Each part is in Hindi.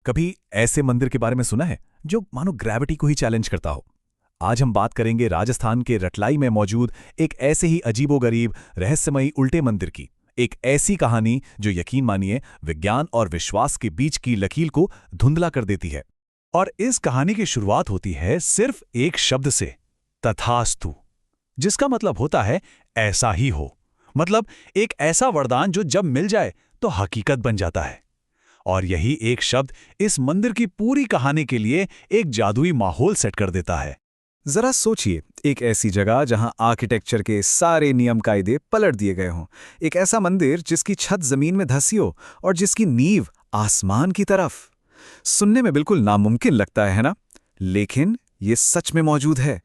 कभी ऐसे मंदिर के बारे में सुना है जो मानो ग्रेविटी को ही चैलेंज करता हो? आज हम बात करेंगे राजस्थान के रटलाई में मौजूद एक ऐसे ही अजीबोगरीब रहस्यमयी उल्टे मंदिर की। एक ऐसी कहानी जो यकीन मानिए विज्ञान और विश्वास के बीच की लकीर को धुंधला कर देती है। और इस कहानी की शुरुआत होती है सिर्फ एक शब्द से, तथास्तु, जिसका मतलब होता है ऐसा ही हो। मतलब एक ऐसा वरदान जो जब मिल जाए तो हकीकत बन जाता है। और यही एक शब्द इस मंदिर की पूरी कहानी के लिए एक जादुई माहौल सेट कर देता है। जरा सोचिए, एक ऐसी जगह जहां आर्किटेक्चर के सारे नियम कायदे पलट दिए गए हों। एक ऐसा मंदिर जिसकी छत जमीन में धंसी हो और जिसकी नींव आसमान की तरफ। सुनने में बिल्कुल नामुमकिन लगता है ना? लेकिन ये सच में मौजूद है।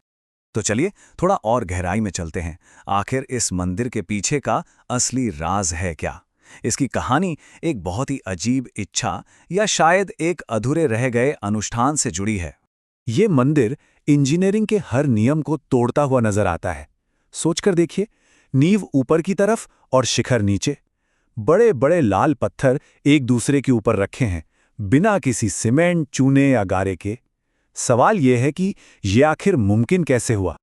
तो चलिए थोड़ा और गहराई में चलते हैं। आखिर इस मंदिर के पीछे का असली राज है क्या? इसकी कहानी एक बहुत ही अजीब इच्छा या शायद एक अधूरे रह गए अनुष्ठान से जुड़ी है। ये मंदिर इंजीनियरिंग के हर नियम को तोड़ता हुआ नजर आता है। सोचकर देखिए, नींव ऊपर की तरफ और शिखर नीचे। बड़े बड़े लाल पत्थर एक दूसरे के ऊपर रखे हैं, बिना किसी सीमेंट, चूने या गारे के। सवाल यह है कि यह आखिर मुमकिन कैसे हुआ?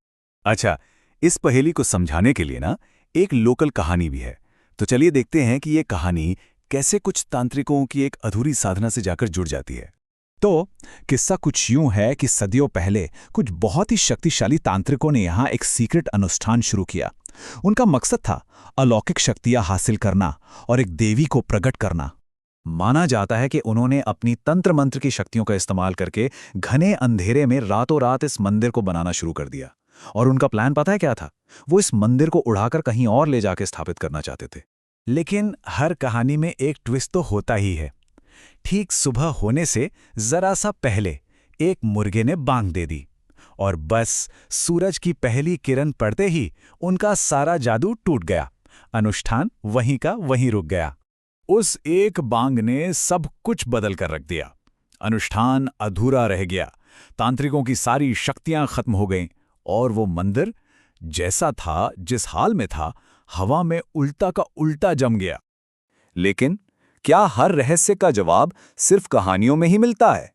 अच्छा, इस पहेली को समझाने के लिए ना एक लोकल कहानी भी है। तो चलिए देखते हैं कि ये कहानी कैसे कुछ तांत्रिकों की एक अधूरी साधना से जाकर जुड़ जाती है। तो किस्सा कुछ यूं है कि सदियों पहले कुछ बहुत ही शक्तिशाली तांत्रिकों ने यहाँ एक सीक्रेट अनुष्ठान शुरू किया। उनका मकसद था अलौकिक शक्तियां हासिल करना और एक देवी को प्रकट करना। माना जाता है कि उन्होंने अपनी तंत्र मंत्र की शक्तियों का इस्तेमाल करके घने अंधेरे में रातों रात इस मंदिर को बनाना शुरू कर दिया। और उनका प्लान पता है क्या था? वो इस मंदिर को उड़ाकर कहीं और ले जाकर स्थापित करना चाहते थे। लेकिन हर कहानी में एक ट्विस्ट तो होता ही है। ठीक सुबह होने से जरा सा पहले एक मुर्गे ने बांग दे दी और बस सूरज की पहली किरण पड़ते ही उनका सारा जादू टूट गया। अनुष्ठान वहीं का वहीं रुक गया। उस एक बांग ने सब कुछ बदल कर रख दिया। अनुष्ठान अधूरा रह गया, तांत्रिकों की सारी शक्तियां खत्म हो गईं और वो मंदिर जैसा था, जिस हाल में था, हवा में उल्टा का उल्टा जम गया। लेकिन क्या हर रहस्य का जवाब सिर्फ कहानियों में ही मिलता है?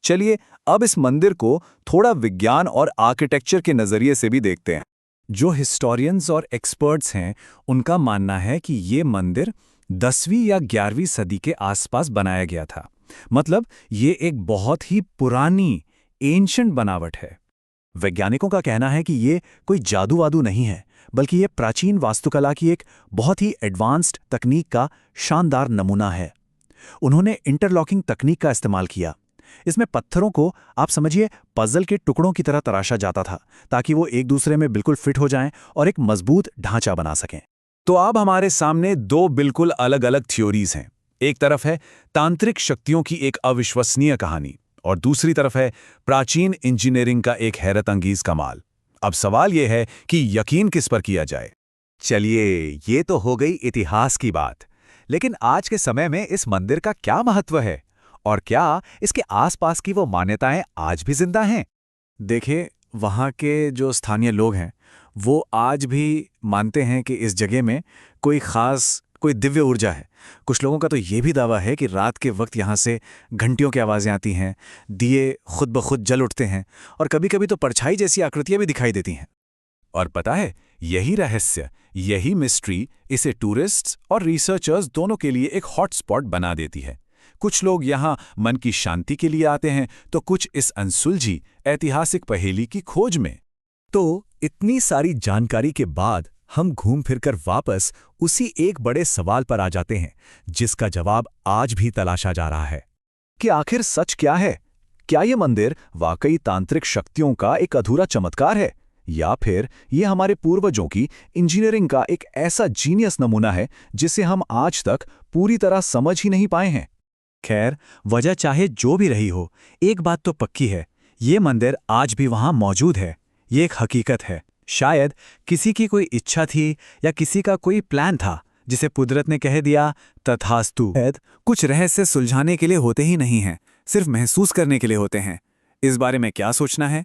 चलिए अब इस मंदिर को थोड़ा विज्ञान और आर्किटेक्चर के नजरिए से भी देखते हैं। जो हिस्टोरियंस और एक्सपर्ट्स हैं, उनका मानना है कि ये मंदिर 10वीं या 11वीं सदी के आसपास बनाया गया था। मतलब ये एक बहुत ही पुरानी एंशिएंट बनावट है। वैज्ञानिकों का कहना है कि ये कोई जादू-वादू नहीं है, बल्कि ये प्राचीन वास्तुकला की एक बहुत ही एडवांस्ड तकनीक का शानदार नमूना है। उन्होंने इंटरलॉकिंग तकनीक का इस्तेमाल किया। इसमें पत्थरों को आप समझिए पजल के टुकड़ों की तरह तराशा जाता था, ताकि वो एक दूसरे में बिल्कुल फिट हो जाएं और एक मजबूत ढांचा बना सकें। तो अब हमारे सामने दो बिल्कुल अलग-अलग थ्योरीज हैं। एक तरफ है तांत्रिक शक्तियों की एक अविश्वसनीय कहानी और दूसरी तरफ है प्राचीन इंजीनियरिंग का एक हैरतअंगेज कमाल। अब सवाल यह है कि यकीन किस पर किया जाए? चलिए, ये तो हो गई इतिहास की बात। लेकिन आज के समय में इस मंदिर का क्या महत्व है और क्या इसके आसपास की वो मान्यताएं आज भी जिंदा हैं? देखिए, वहाँ के जो स्थानीय लोग हैं वो आज भी मानते हैं कि इस जगह में कोई दिव्य ऊर्जा है। कुछ लोगों का तो ये भी दावा है कि रात के वक्त यहाँ से घंटियों की आवाज़ें आती हैं, दिए खुद ब खुद जल उठते हैं और कभी-कभी तो परछाई जैसी आकृतियां भी दिखाई देती हैं। और पता है, यही रहस्य, यही मिस्ट्री इसे टूरिस्ट्स और रिसर्चर्स दोनों के लिए एक हॉटस्पॉट बना देती है। कुछ लोग यहाँ मन की शांति के लिए आते हैं, तो कुछ इस अनसुलझी ऐतिहासिक पहेली की खोज में। तो इतनी सारी जानकारी के बाद हम घूम फिरकर वापस उसी एक बड़े सवाल पर आ जाते हैं, जिसका जवाब आज भी तलाशा जा रहा है कि आखिर सच क्या है? क्या ये मंदिर वाकई तांत्रिक शक्तियों का एक अधूरा चमत्कार है, या फिर ये हमारे पूर्वजों की इंजीनियरिंग का एक ऐसा जीनियस नमूना है जिसे हम आज तक पूरी तरह समझ ही नहीं पाए हैं? खैर, वजह चाहे जो भी रही हो, एक बात तो पक्की है, ये मंदिर आज भी वहां मौजूद है। ये एक हकीकत है। शायद किसी की कोई इच्छा थी या किसी का कोई प्लान था, जिसे कुदरत ने कह दिया तथास्तु। कुछ रहस्य सुलझाने के लिए होते ही नहीं हैं, सिर्फ महसूस करने के लिए होते हैं। इस बारे में क्या सोचना है?